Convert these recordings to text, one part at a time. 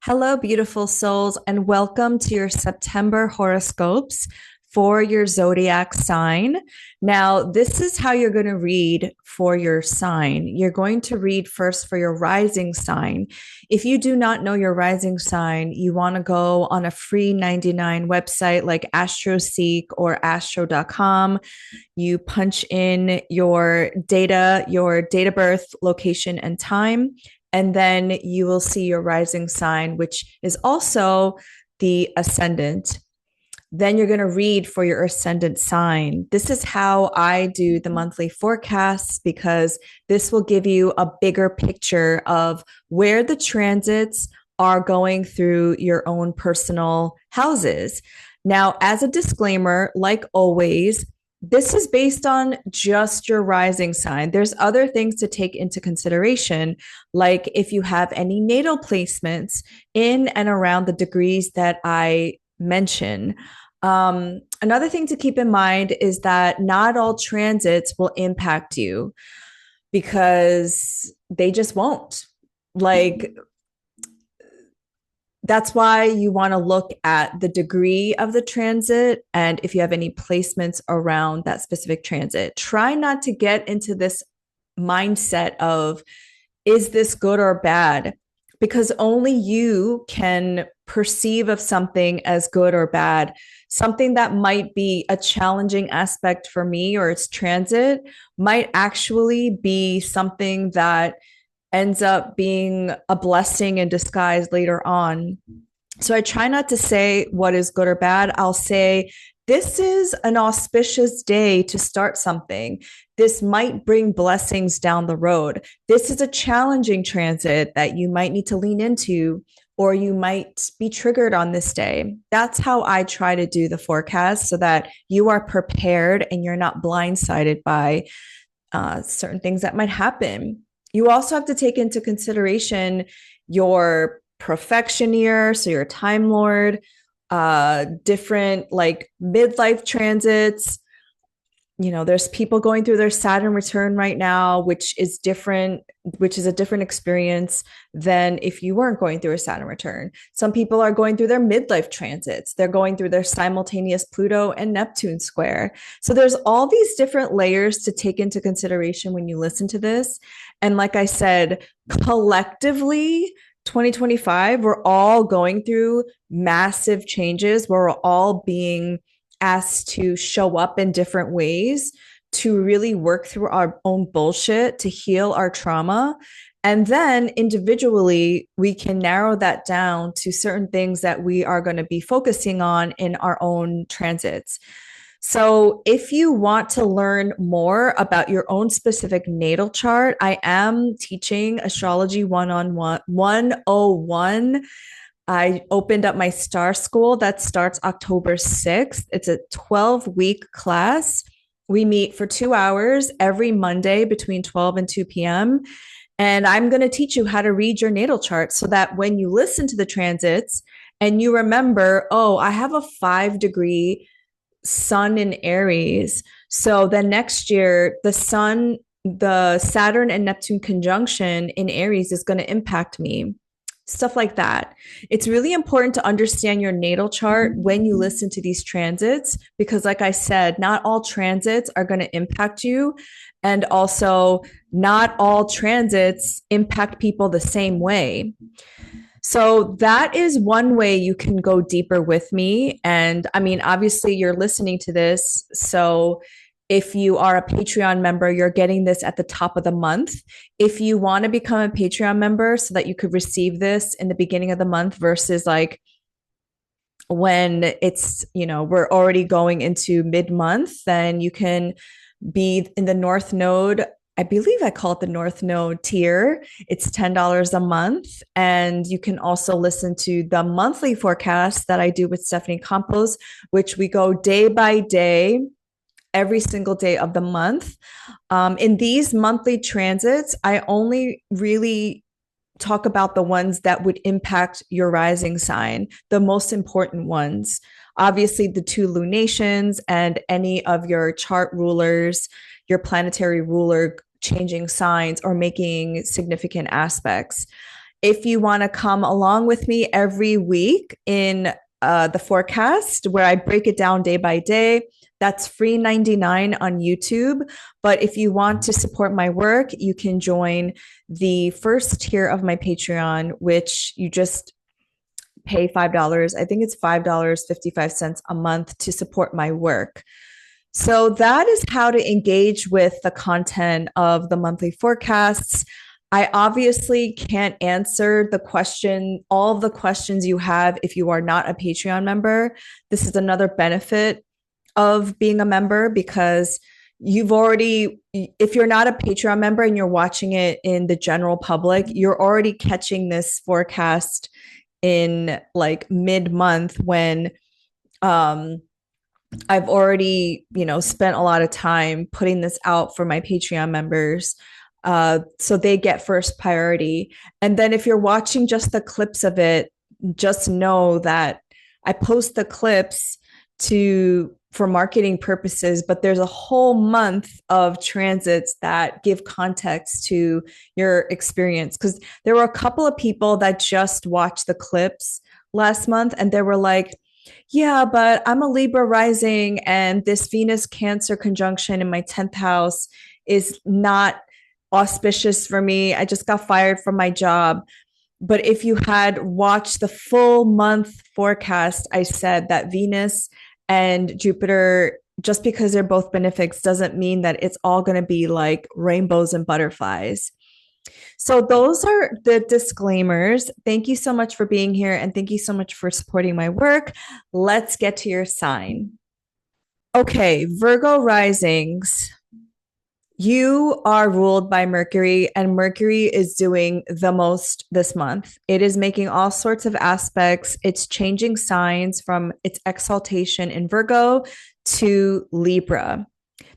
Hello, beautiful souls, and welcome to your September horoscopes for your zodiac sign. Now, this is how you're going to read for your sign. You're going to read first for your rising sign. If you do not know your rising sign, you want to go on a free 99 website like AstroSeek or astro.com. You punch in your data, your date of birth, location, and time, and then you will see your rising sign, which is also the ascendant. Then you're going to read for your ascendant sign. This is how I do the monthly forecasts because this will give you a bigger picture of where the transits are going through your own personal houses. Now, as a disclaimer, like always, this is based on just your rising sign. There's other things to take into consideration, like if you have any natal placements in and around the degrees that I mention. Another thing to keep in mind is that not all transits will impact you because they just won't. Like, that's why you want to look at the degree of the transit and if you have any placements around that specific transit. Try not to get into this mindset of, is this good or bad? Because only you can perceive of something as good or bad. Something that might be a challenging aspect for me or its transit might actually be something that ends up being a blessing in disguise later on. So I try not to say what is good or bad. I'll say, this is an auspicious day to start something. This might bring blessings down the road. This is a challenging transit that you might need to lean into, or you might be triggered on this day. That's how I try to do the forecast so that you are prepared and you're not blindsided by certain things that might happen. You also have to take into consideration your profection year, so your time lord, different like midlife transits. You know, there's people going through their Saturn return right now, which is a different experience than if you weren't going through a Saturn return. Some people are going through their midlife transits. They're going through their simultaneous Pluto and Neptune square. So there's all these different layers to take into consideration when you listen to this. And like I said, collectively, 2025, we're all going through massive changes. We're all being asked to show up in different ways to really work through our own bullshit, to heal our trauma. And then individually, we can narrow that down to certain things that we are going to be focusing on in our own transits. So, if you want to learn more about your own specific natal chart, I am teaching Astrology 101. I opened up my star school that starts October 6th. It's a 12-week class. We meet for 2 hours every Monday between 12 and 2 p.m. And I'm going to teach you how to read your natal chart so that when you listen to the transits and you remember, oh, I have a 5-degree sun in Aries. So then next year, the Saturn and Neptune conjunction in Aries is going to impact me. Stuff like that. It's really important to understand your natal chart when you listen to these transits, because like I said, not all transits are going to impact you. And also not all transits impact people the same way. So that is one way you can go deeper with me. And I mean, obviously you're listening to this. So if you are a Patreon member, you're getting this at the top of the month. If you want to become a Patreon member so that you could receive this in the beginning of the month versus like when it's, we're already going into mid-month, then you can be in the North Node. I believe I call it the North Node tier. It's $10 a month. And you can also listen to the monthly forecast that I do with Stephanie Campos, which we go day by day, every single day of the month. In these monthly transits, I only really talk about the ones that would impact your rising sign, the most important ones. Obviously, the 2 lunations and any of your chart rulers, your planetary ruler changing signs or making significant aspects. If you want to come along with me every week in the forecast where I break it down day by day, that's free 99 on YouTube. But if you want to support my work, you can join the first tier of my Patreon, which you just pay $5. I think it's $5.55 a month to support my work. So that is how to engage with the content of the monthly forecasts. I obviously can't answer all of the questions you have if you are not a Patreon member. This is another benefit of being a member because if you're not a Patreon member and you're watching it in the general public, you're already catching this forecast in like mid-month when I've already, spent a lot of time putting this out for my Patreon members. So they get first priority. And then if you're watching just the clips of it, just know that I post the clips for marketing purposes, but there's a whole month of transits that give context to your experience. Because there were a couple of people that just watched the clips last month and they were like, yeah, but I'm a Libra rising and this Venus Cancer conjunction in my 10th house is not auspicious for me. I just got fired from my job. But if you had watched the full month forecast, I said that Venus and Jupiter, just because they're both benefics, doesn't mean that it's all going to be like rainbows and butterflies. So those are the disclaimers. Thank you so much for being here and thank you so much for supporting my work. Let's get to your sign. Okay, Virgo risings. You are ruled by Mercury, and Mercury is doing the most this month. It is making all sorts of aspects. It's changing signs from its exaltation in Virgo to Libra.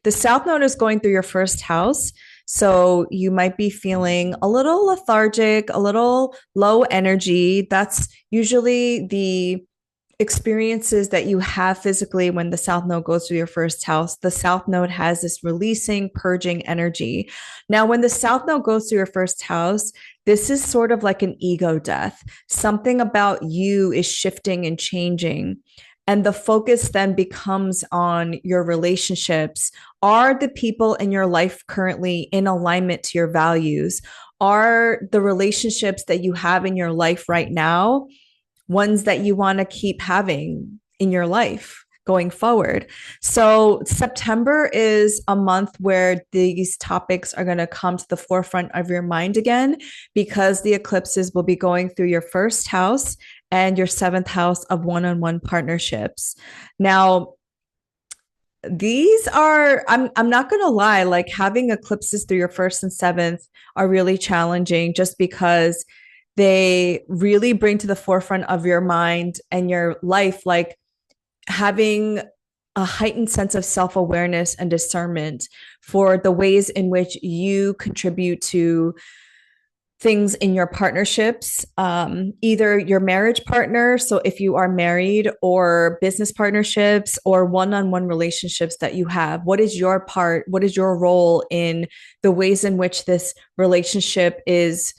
The South Node is going through your first house. So you might be feeling a little lethargic, a little low energy. That's usually the experiences that you have physically when the South Node goes through your first house. The South Node has this releasing, purging energy. Now, when the South Node goes through your first house, this is sort of like an ego death. Something about you is shifting and changing. And the focus then becomes on your relationships. Are the people in your life currently in alignment to your values? Are the relationships that you have in your life right now ones that you want to keep having in your life going forward? So September is a month where these topics are going to come to the forefront of your mind again, because the eclipses will be going through your first house and your seventh house of one-on-one partnerships. Now, I'm not going to lie, like having eclipses through your first and seventh are really challenging just because they really bring to the forefront of your mind and your life, like having a heightened sense of self-awareness and discernment for the ways in which you contribute to things in your partnerships, either your marriage partner, so if you are married, or business partnerships or one-on-one relationships that you have. What is your part? What is your role in the ways in which this relationship is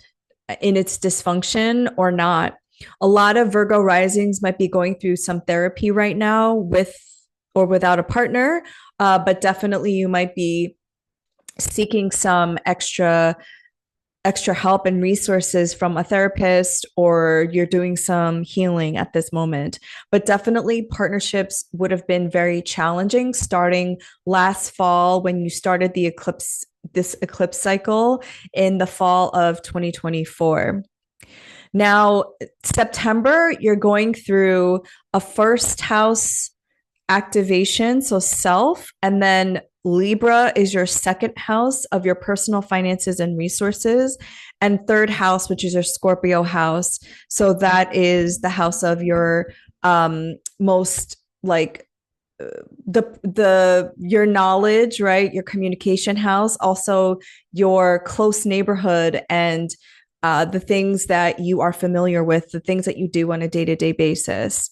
in its dysfunction or not? A lot of Virgo risings might be going through some therapy right now with or without a partner, but definitely you might be seeking some extra help and resources from a therapist, or you're doing some healing at this moment. But definitely partnerships would have been very challenging starting last fall when you started this eclipse cycle in the fall of 2024. Now, September, you're going through a first house activation, so self, and then Libra is your second house of your personal finances and resources, and third house, which is your Scorpio house. So that is the house of your most like your knowledge, right? Your communication house, also your close neighborhood and the things that you are familiar with, the things that you do on a day-to-day basis.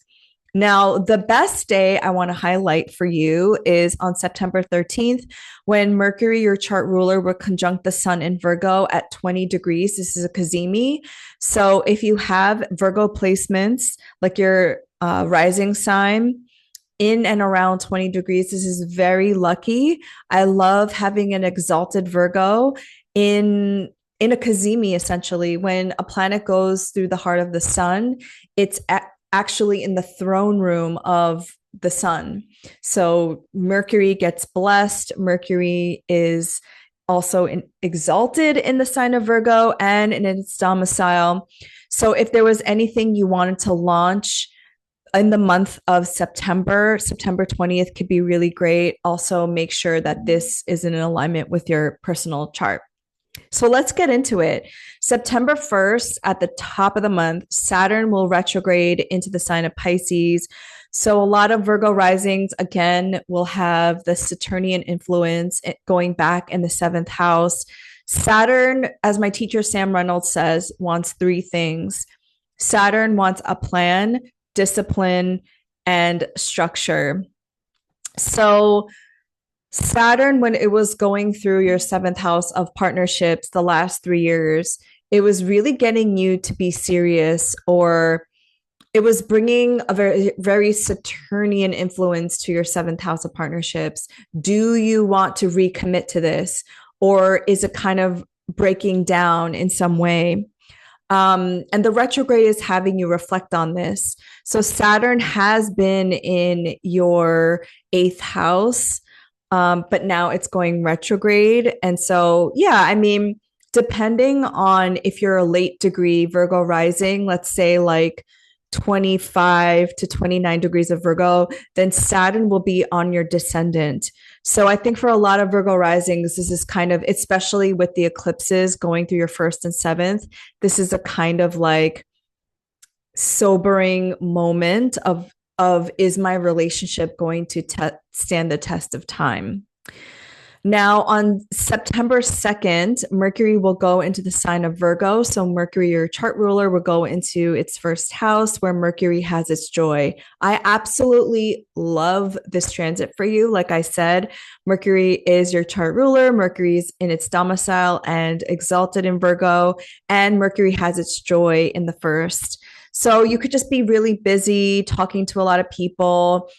Now, the best day I want to highlight for you is on September 13th, when Mercury, your chart ruler, will conjunct the sun in Virgo at 20 degrees. This is a Kazemi. So if you have Virgo placements, like your rising sign, in and around 20 degrees, this is very lucky. I love having an exalted Virgo in a Kazemi, essentially. When a planet goes through the heart of the sun, it's actually in the throne room of the sun. So Mercury gets blessed. Mercury is also exalted in the sign of Virgo and in its domicile. So if there was anything you wanted to launch in the month of September, September 20th could be really great. Also, make sure that this is in alignment with your personal chart. So let's get into it. September 1st, at the top of the month, Saturn will retrograde into the sign of Pisces. So a lot of Virgo risings, again, will have the Saturnian influence going back in the seventh house. Saturn, as my teacher Sam Reynolds says, wants three things. Saturn wants a plan, discipline, and structure. So Saturn, when it was going through your seventh house of partnerships the last 3 years, it was really getting you to be serious, or it was bringing a very, very Saturnian influence to your seventh house of partnerships. Do you want to recommit to this, or is it kind of breaking down in some way? And the retrograde is having you reflect on this. So Saturn has been in your eighth house, but now it's going retrograde. And so, yeah, I mean, depending on if you're a late degree Virgo rising, let's say like 25 to 29 degrees of Virgo, then Saturn will be on your descendant. So I think for a lot of Virgo risings, this is kind of, especially with the eclipses going through your first and seventh, this is a kind of like sobering moment of is my relationship going to stand the test of time? Now, on September 2nd, Mercury will go into the sign of Virgo. So, Mercury, your chart ruler, will go into its first house where Mercury has its joy. I absolutely love this transit for you. Like I said, Mercury is your chart ruler. Mercury is in its domicile and exalted in Virgo, and Mercury has its joy in the first. So, you could just be really busy talking to a lot of people.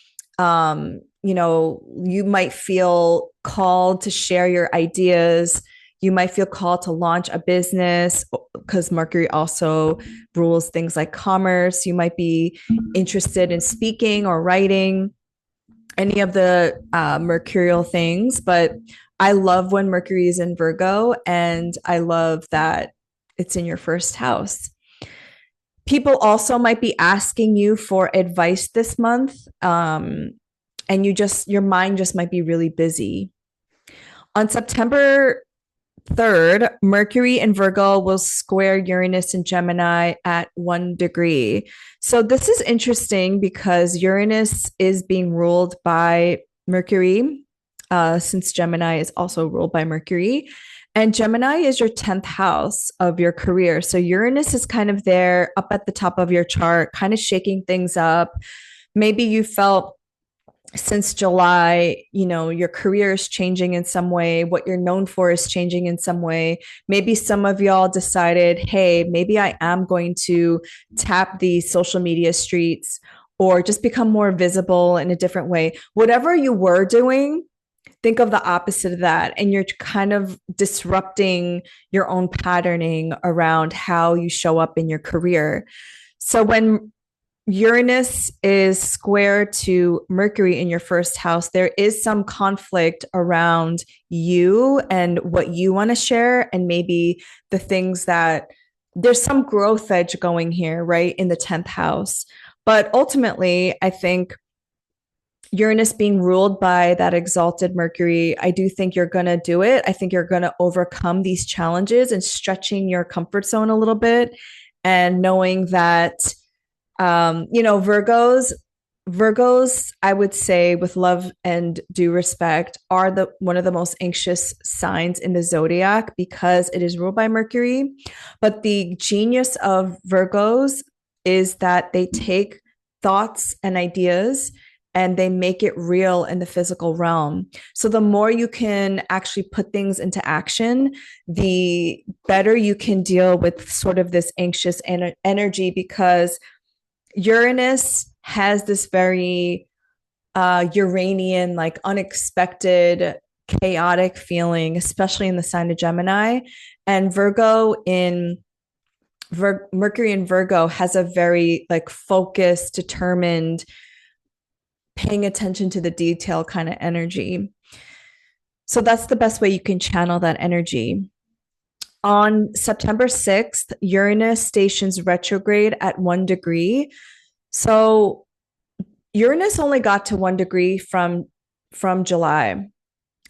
You might feel called to share your ideas. You might feel called to launch a business because Mercury also rules things like commerce. You might be interested in speaking or writing, any of the mercurial things. But I love when Mercury is in Virgo, and I love that it's in your first house. People also might be asking you for advice this month. And your mind just might be really busy. On September 3rd, Mercury in Virgo will square Uranus in Gemini at 1 degree. So this is interesting because Uranus is being ruled by Mercury, since Gemini is also ruled by Mercury. And Gemini is your 10th house of your career. So Uranus is kind of there up at the top of your chart, kind of shaking things up. Maybe you felt since July, your career is changing in some way. What you're known for is changing in some way. Maybe some of y'all decided, hey, maybe I am going to tap the social media streets or just become more visible in a different way. Whatever you were doing, think of the opposite of that. And you're kind of disrupting your own patterning around how you show up in your career. So when Uranus is square to Mercury in your first house, there is some conflict around you and what you want to share, and maybe the things that there's some growth edge going here, right, in the 10th house. But ultimately, I think Uranus being ruled by that exalted Mercury, I do think you're going to do it. I think you're going to overcome these challenges and stretching your comfort zone a little bit, and knowing that Virgos, I would say, with love and due respect, are one of the most anxious signs in the zodiac because it is ruled by Mercury. But the genius of Virgos is that they take thoughts and ideas and they make it real in the physical realm. So the more you can actually put things into action, the better you can deal with sort of this anxious energy, because Uranus has this very Uranian, like unexpected, chaotic feeling, especially in the sign of Gemini. And Mercury in Virgo has a very like focused, determined, paying attention to the detail kind of energy. So that's the best way you can channel that energy. On September 6th, Uranus stations retrograde at 1 degree. So Uranus only got to 1 degree from July,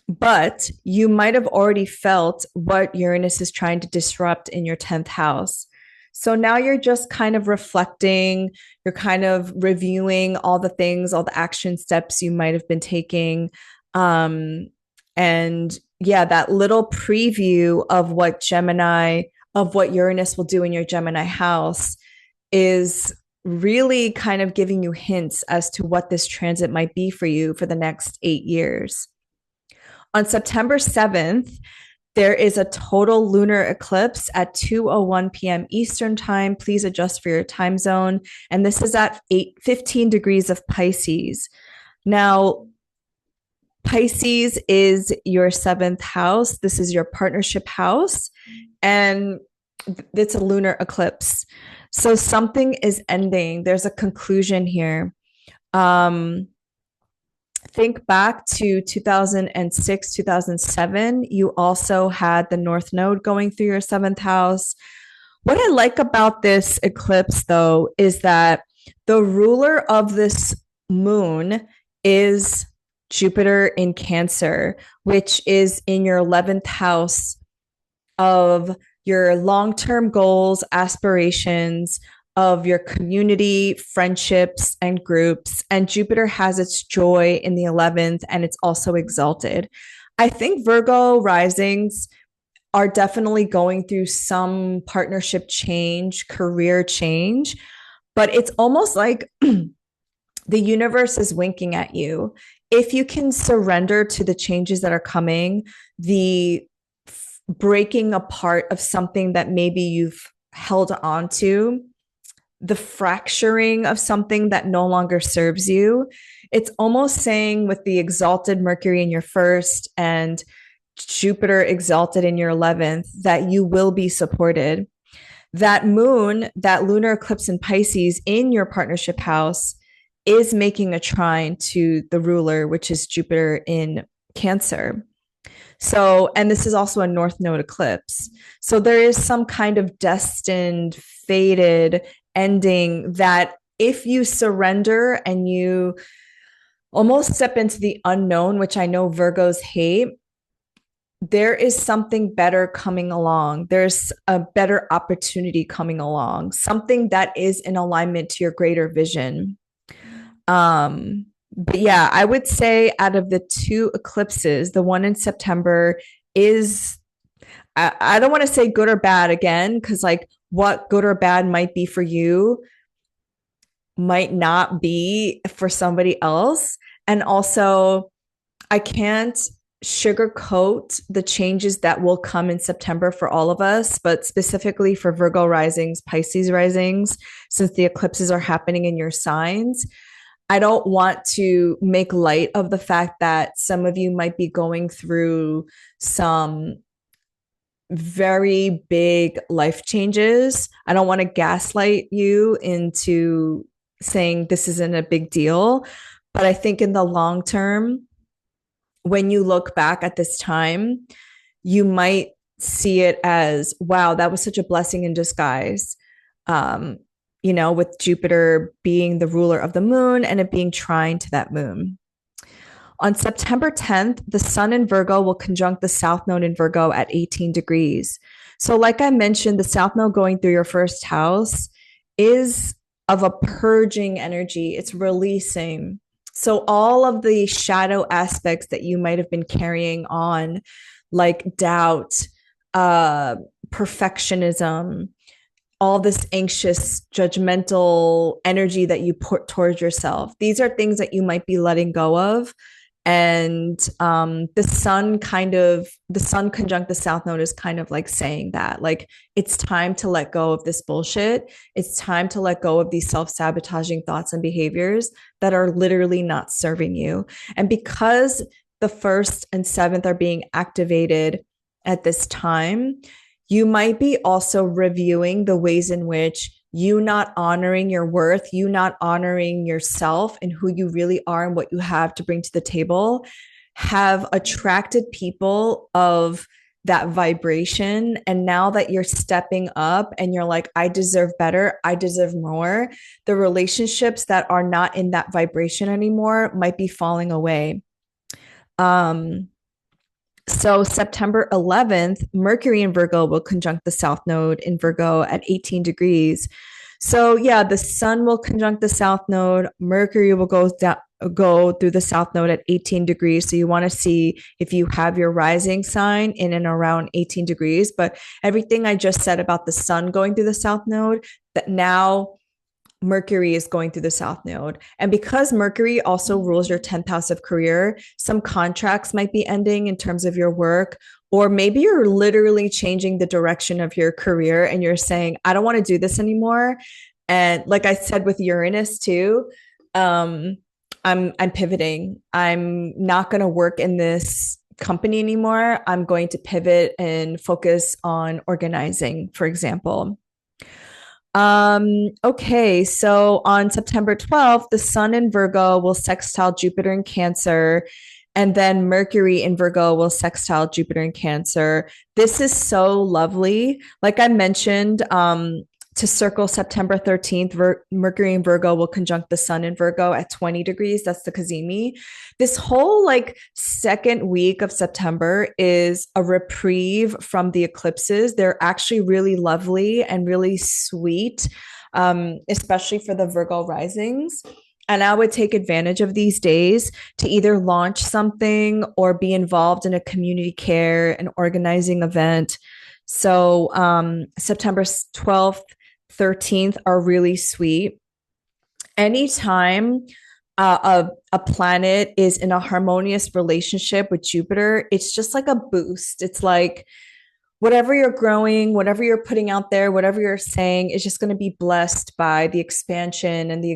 but you might have already felt what Uranus is trying to disrupt in your 10th house. So now you're just kind of reflecting, you're kind of reviewing all the things, all the action steps you might have been taking. And yeah, that little preview of what Uranus will do in your Gemini house is really kind of giving you hints as to what this transit might be for you for the next 8 years. On September 7th, there is a total lunar eclipse at 2:01 p.m. Eastern time. Please adjust for your time zone. And this is at 15 degrees of Pisces. Now, Pisces is your seventh house. This is your partnership house. And it's a lunar eclipse. So something is ending. There's a conclusion here. Think back to 2006, 2007. You also had the North Node going through your seventh house. What I like about this eclipse, though, is that the ruler of this moon is Jupiter in Cancer, which is in your 11th house of your long-term goals, aspirations, of your community, friendships, and groups. And Jupiter has its joy in the 11th, and it's also exalted. I think Virgo risings are definitely going through some partnership change, career change, but it's almost like the universe is winking at you. If you can surrender to the changes that are coming, the breaking apart of something that maybe you've held on to, the fracturing of something that no longer serves you, it's almost saying with the exalted Mercury in your first and Jupiter exalted in your 11th, that you will be supported. That moon, that lunar eclipse in Pisces in your partnership house is making a trine to the ruler, which is Jupiter in Cancer. So, and this is also a North Node eclipse. So there is some kind of destined, fated ending that if you surrender and you almost step into the unknown, which I know Virgos hate, there is something better coming along. There's a better opportunity coming along, something that is in alignment to your greater vision. But yeah, I would say out of the two eclipses, the one in September is, I don't want to say good or bad again, because like what good or bad might be for you might not be for somebody else. And also, I can't sugarcoat the changes that will come in September for all of us, but specifically for Virgo risings, Pisces risings, since the eclipses are happening in your signs. I don't want to make light of the fact that some of you might be going through some very big life changes. I don't want to gaslight you into saying this isn't a big deal. But I think in the long term, when you look back at this time, you might see it as, wow, that was such a blessing in disguise. With Jupiter being the ruler of the moon and it being trine to that moon. On September 10th, the sun in Virgo will conjunct the South Node in Virgo at 18 degrees. So like I mentioned, the South Node going through your first house is of a purging energy. It's releasing. So all of the shadow aspects that you might have been carrying on, like doubt, perfectionism, all this anxious, judgmental energy that you put towards yourself. These are things that you might be letting go of. And the sun conjunct the south node is kind of like saying that, like, it's time to let go of this bullshit. It's time to let go of these self-sabotaging thoughts and behaviors that are literally not serving you. And because the first and seventh are being activated at this time, you might be also reviewing the ways in which you not honoring your worth, you not honoring yourself and who you really are and what you have to bring to the table, have attracted people of that vibration. And now that you're stepping up and you're like, I deserve better, I deserve more, the relationships that are not in that vibration anymore might be falling away. So September 11th, Mercury in Virgo will conjunct the South Node in Virgo at 18 degrees. So yeah, the Sun will conjunct the South Node. Mercury will go through the South Node at 18 degrees. So you want to see if you have your rising sign in and around 18 degrees. But everything I just said about the Sun going through the South Node, that now Mercury is going through the South Node. And because Mercury also rules your 10th house of career, some contracts might be ending in terms of your work, or maybe you're literally changing the direction of your career and you're saying, I don't want to do this anymore. And like I said with Uranus too, I'm pivoting. I'm not going to work in this company anymore. I'm going to pivot and focus on organizing, for example. Okay, so on September 12th, the Sun in Virgo will sextile Jupiter in Cancer, and then Mercury in Virgo will sextile Jupiter in Cancer. This is so lovely. Like I mentioned, to circle September 13th, Mercury in Virgo will conjunct the Sun in Virgo at 20 degrees. That's the Cazimi. This whole like second week of September is a reprieve from the eclipses. They're actually really lovely and really sweet, especially for the Virgo risings. And I would take advantage of these days to either launch something or be involved in a community care, an organizing event. So September 12th, 13th are really sweet. Anytime a planet is in a harmonious relationship with Jupiter, it's just like a boost. It's like whatever you're growing, whatever you're putting out there, whatever you're saying is just going to be blessed by the expansion and the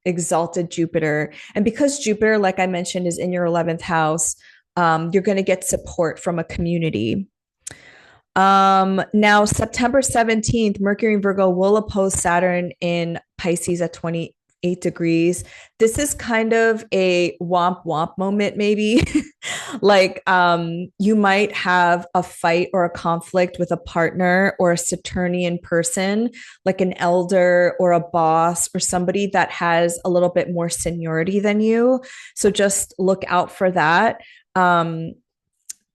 exalted Jupiter. And because Jupiter, like I mentioned, is in your 11th house, you're going to get support from a community. Now September 17th, Mercury in Virgo will oppose Saturn in Pisces at 28 degrees. This is kind of a womp womp moment, maybe. Like, you might have a fight or a conflict with a partner or a Saturnian person, like an elder or a boss or somebody that has a little bit more seniority than you. So just look out for that.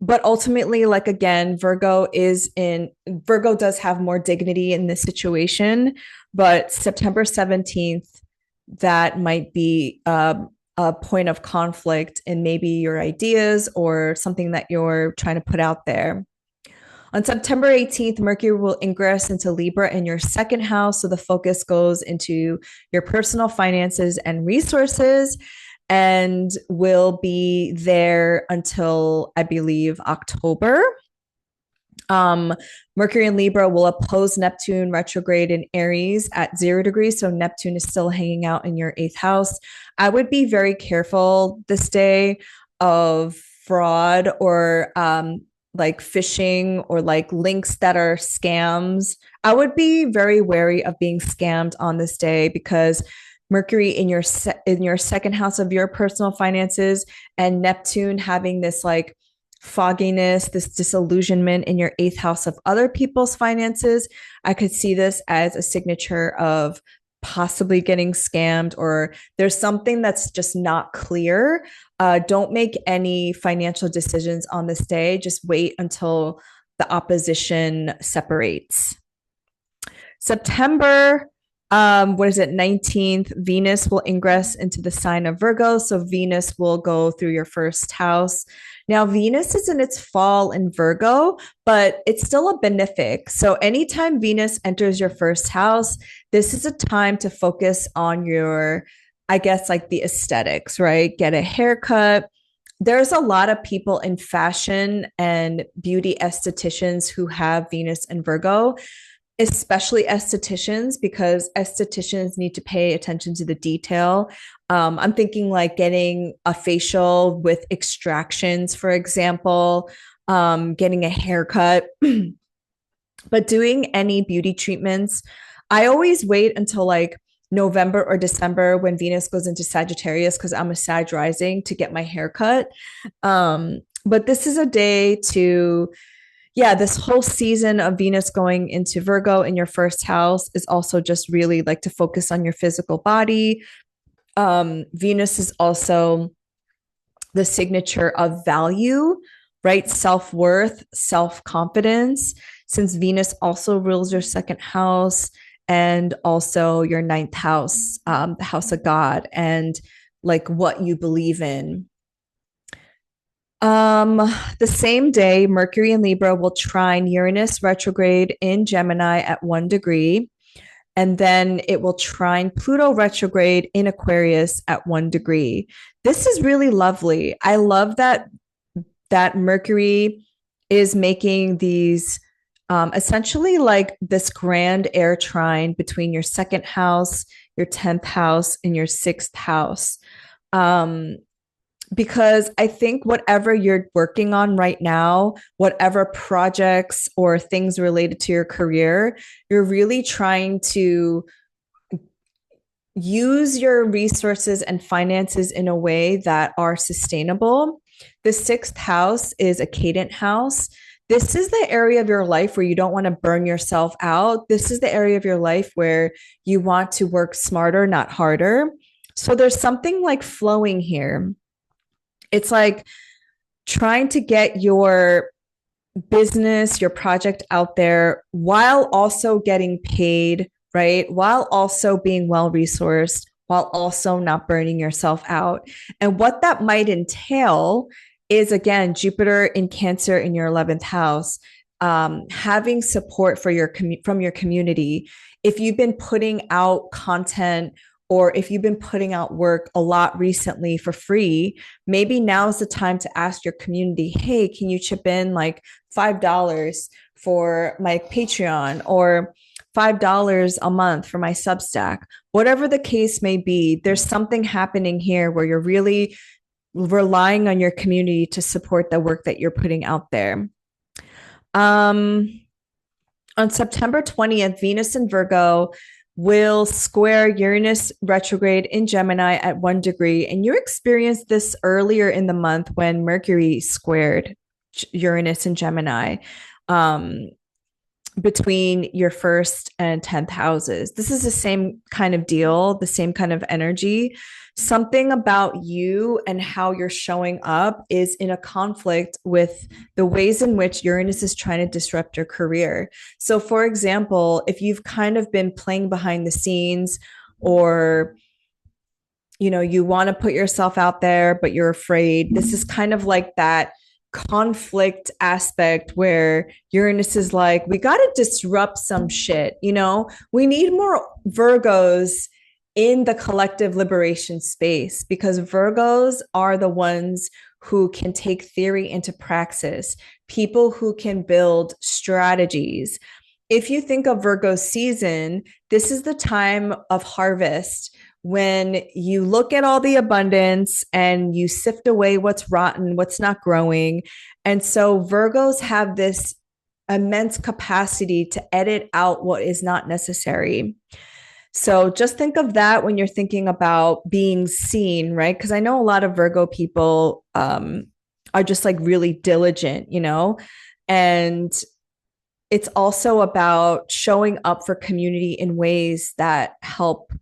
But ultimately, like again, Virgo does have more dignity in this situation, but September 17th, that might be a point of conflict in maybe your ideas or something that you're trying to put out there. On September 18th, Mercury will ingress into Libra in your second house. So the focus goes into your personal finances and resources, and will be there until, I believe, October. Mercury in Libra will oppose Neptune retrograde in Aries at 0 degrees. So Neptune is still hanging out in your 8th house. I would be very careful this day of fraud or like phishing or like links that are scams. I would be very wary of being scammed on this day, because Mercury in your second house of your personal finances and Neptune having this like fogginess, this disillusionment in your 8th house of other people's finances, I could see this as a signature of possibly getting scammed, or there's something that's just not clear. Don't make any financial decisions on this day. Just wait until the opposition separates. September What is it, 19th, Venus will ingress into the sign of Virgo. So Venus will go through your first house. Now, Venus is in its fall in Virgo, but it's still a benefic. So anytime Venus enters your first house, this is a time to focus on your, I guess, like the aesthetics, right? Get a haircut. There's a lot of people in fashion and beauty estheticians who have Venus and Virgo, especially estheticians, because estheticians need to pay attention to the detail. I'm thinking like getting a facial with extractions, for example, getting a haircut, but doing any beauty treatments. I always wait until like November or December when Venus goes into Sagittarius because I'm a Sag rising to get my haircut. But this is a day to, yeah, this whole season of Venus going into Virgo in your first house is also just really like to focus on your physical body. Venus is also the signature of value, right? Self worth, self confidence, since Venus also rules your second house and also your ninth house, the house of God, and like what you believe in. Um, the same day, Mercury in Libra will trine Uranus retrograde in Gemini at 1 degree, and then it will trine Pluto retrograde in Aquarius at 1 degree. This is really lovely. I love that Mercury is making these essentially like this grand air trine between your second house, your 10th house, and your sixth house. Um, because I think whatever you're working on right now, whatever projects or things related to your career, you're really trying to use your resources and finances in a way that are sustainable. The sixth house is a cadent house. This is the area of your life where you don't want to burn yourself out. This is the area of your life where you want to work smarter, not harder. So there's something like flowing here. It's like trying to get your business, your project out there while also getting paid, right? While also being well resourced, while also not burning yourself out. And what that might entail is, again, Jupiter in Cancer in your 11th house, having support for from your community. If you've been putting out content or if you've been putting out work a lot recently for free, maybe now is the time to ask your community, hey, can you chip in like $5 for my Patreon or $5 a month for my Substack? Whatever the case may be, there's something happening here where you're really relying on your community to support the work that you're putting out there. On September 20th, Venus in Virgo will square Uranus retrograde in Gemini at 1 degree. And you experienced this earlier in the month when Mercury squared Uranus in Gemini, between your first and 10th houses. This is the same kind of deal, the same kind of energy. Something about you and how you're showing up is in a conflict with the ways in which Uranus is trying to disrupt your career. So, for example, if you've kind of been playing behind the scenes, or you want to put yourself out there, but you're afraid, this is kind of like that conflict aspect where Uranus is like, we got to disrupt some shit. We need more Virgos in the collective liberation space, because Virgos are the ones who can take theory into praxis, people who can build strategies. If you think of Virgo season, this is the time of harvest when you look at all the abundance and you sift away what's rotten, what's not growing. And so Virgos have this immense capacity to edit out what is not necessary. So just think of that when you're thinking about being seen, right? Because I know a lot of Virgo people are just like really diligent, and it's also about showing up for community in ways that help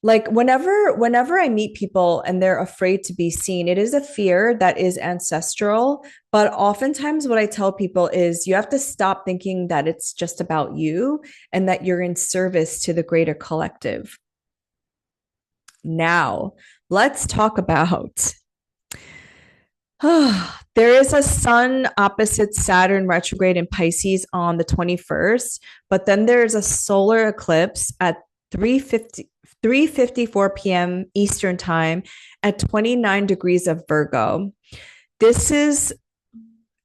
Like whenever I meet people and they're afraid to be seen, it is a fear that is ancestral. But oftentimes what I tell people is you have to stop thinking that it's just about you and that you're in service to the greater collective. Now, let's talk about there is a sun opposite Saturn retrograde in Pisces on the 21st, but then there's a solar eclipse at 3:54 p.m. Eastern Time at 29 degrees of Virgo. This is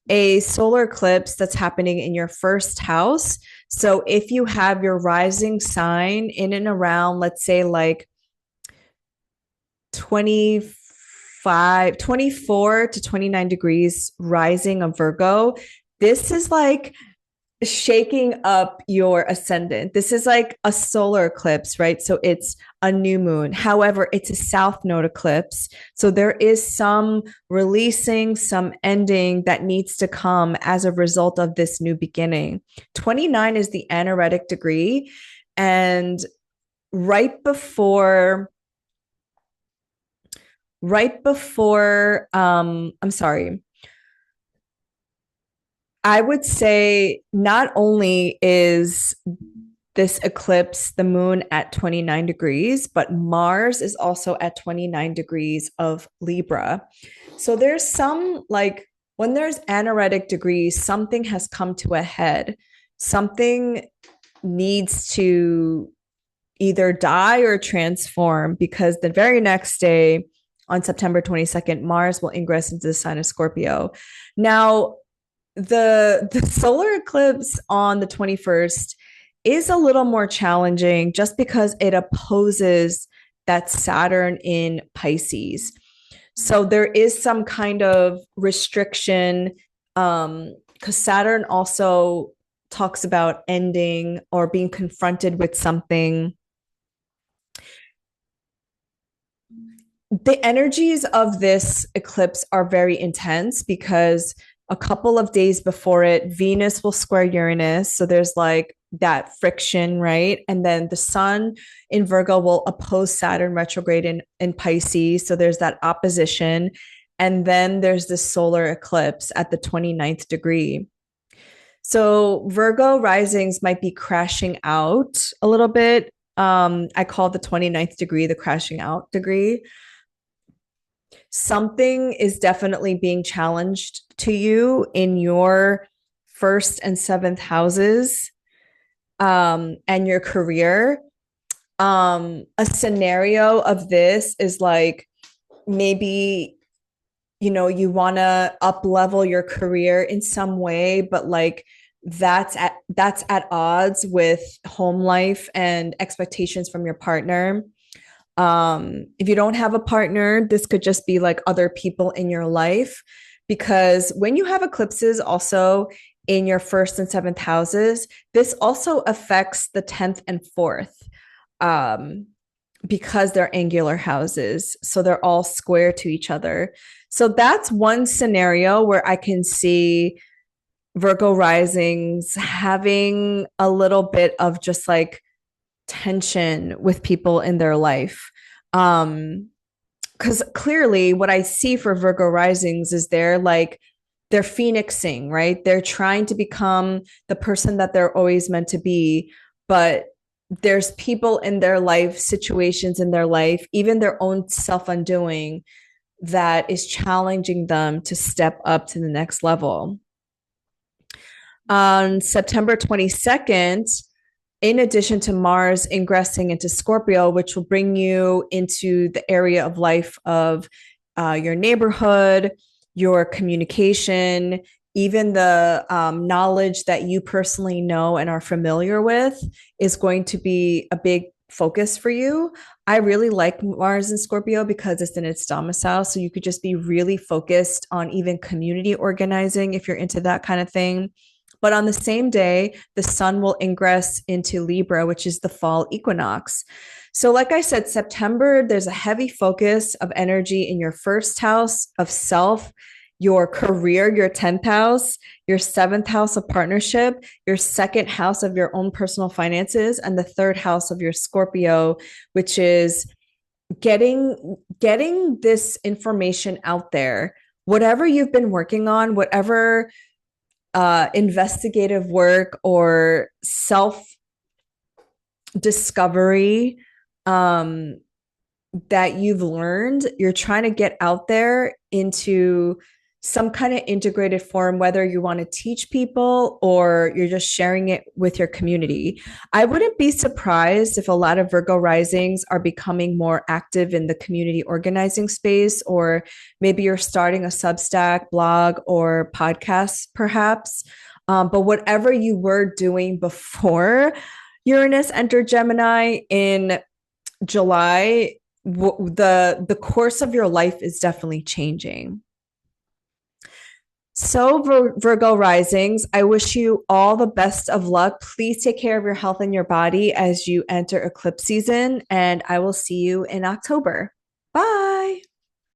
a solar eclipse that's happening in your first house. So if you have your rising sign in and around, let's say like 24 to 29 degrees rising of Virgo, this is like shaking up your ascendant. This is like a solar eclipse, right? So it's a new moon. However, it's a south node eclipse. So there is some releasing, some ending that needs to come as a result of this new beginning. 29 is the anaretic degree. And right before I'm sorry, I would say not only is this eclipse the moon at 29 degrees, but Mars is also at 29 degrees of Libra. So there's some like when there's anaretic degrees, something has come to a head. Something needs to either die or transform because the very next day, on September 22nd, Mars will ingress into the sign of Scorpio. Now, the solar eclipse on the 21st is a little more challenging just because it opposes that Saturn in Pisces. So there is some kind of restriction because Saturn also talks about ending or being confronted with something. The energies of this eclipse are very intense because a couple of days before it, Venus will square Uranus. So there's like that friction, right? And then the sun in Virgo will oppose Saturn retrograde in Pisces. So there's that opposition. And then there's the solar eclipse at the 29th degree. So Virgo risings might be crashing out a little bit. I call the 29th degree the crashing out degree. Something is definitely being challenged to you in your first and seventh houses and your career. A scenario of this is like maybe you want to up level your career in some way, but like that's at odds with home life and expectations from your partner. If you don't have a partner, this could just be like other people in your life, because when you have eclipses also in your first and seventh houses, this also affects the 10th and 4th, because they're angular houses. So they're all square to each other. So that's one scenario where I can see Virgo risings having a little bit of just like tension with people in their life. Because clearly what I see for Virgo risings is they're phoenixing, right? They're trying to become the person that they're always meant to be, but there's people in their life, situations in their life, even their own self-undoing that is challenging them to step up to the next level. On September 22nd, in addition to Mars ingressing into Scorpio, which will bring you into the area of life of your neighborhood, your communication, even the knowledge that you personally know and are familiar with is going to be a big focus for you. I really like Mars in Scorpio because it's in its domicile. So you could just be really focused on even community organizing if you're into that kind of thing. But on the same day, the sun will ingress into Libra, which is the fall equinox. So like I said, September, there's a heavy focus of energy in your first house of self your career, your 10th house, your seventh house of partnership, your second house of your own personal finances, and the third house of your Scorpio, which is getting this information out there. Whatever you've been working on, whatever investigative work or self discovery that you've learned, you're trying to get out there into some kind of integrated form, whether you want to teach people or you're just sharing it with your community. I wouldn't be surprised if a lot of Virgo risings are becoming more active in the community organizing space, or maybe you're starting a Substack, blog, or podcast, perhaps. But whatever you were doing before Uranus entered Gemini in July, the course of your life is definitely changing. So, Virgo risings, I wish you all the best of luck. Please take care of your health and your body as you enter eclipse season, and I will see you in October. Bye.